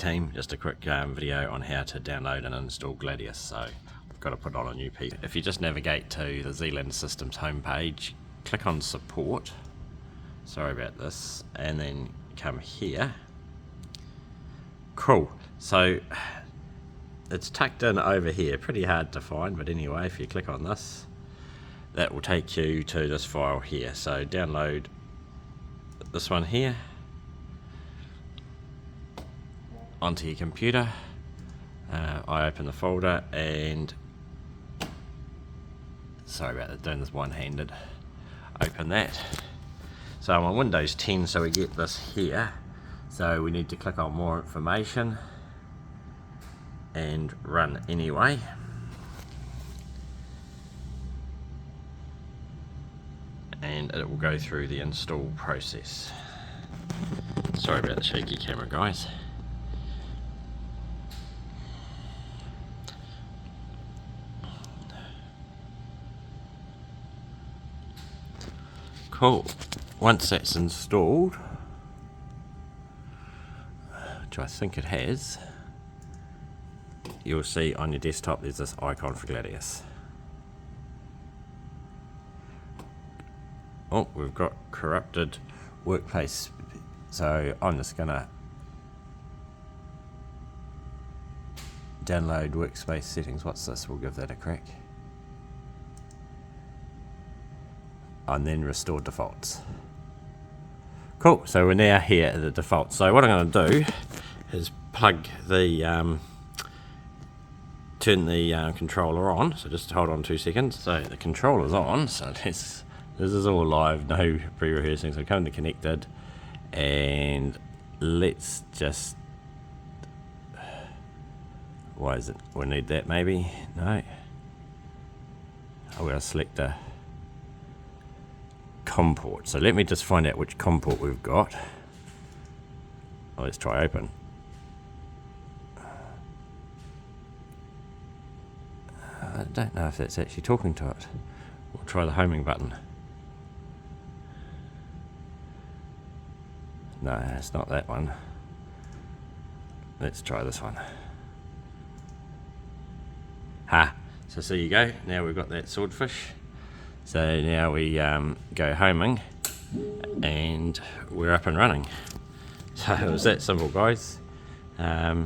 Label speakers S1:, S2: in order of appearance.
S1: team, just a quick video on how to download and install Gladius. So I've got to put on a new piece. If you just navigate to the Zealand Systems homepage, click on support, sorry about this, and then come here. Cool, so it's tucked in over here, pretty hard to find, but anyway, if you click on this, that will take you to this file here. So download this one here onto your computer. I open the folder and sorry about that, doing this one-handed. Open that. So I'm on Windows 10, so we get this here. So we need to click on more information and run anyway. And it will go through the install process. Sorry about the shaky camera, guys. Cool. Once that's installed, which I think it has, you'll see on your desktop there's this icon for Gladius. Oh, we've got corrupted workplace, so I'm just gonna download workspace settings. What's this? We'll give that a crack. And then restore defaults. Cool, so we're now here at the default. So what I'm going to do is plug the turn the controller on. So just hold on 2 seconds. So the controller's on, so this is all live, no pre-rehearsing. So come to connected, and let's just, why is it, we need that maybe? No. Oh, we'll select a COM port. So let me just find out which COM port we've got. Oh, let's try open. I don't know if that's actually talking to it. We'll try the homing button. No, it's not that one. Let's try this one. Ha! So there you go. Now we've got that swordfish. So now we go homing and we're up and running. So it was that simple, guys. Yeah.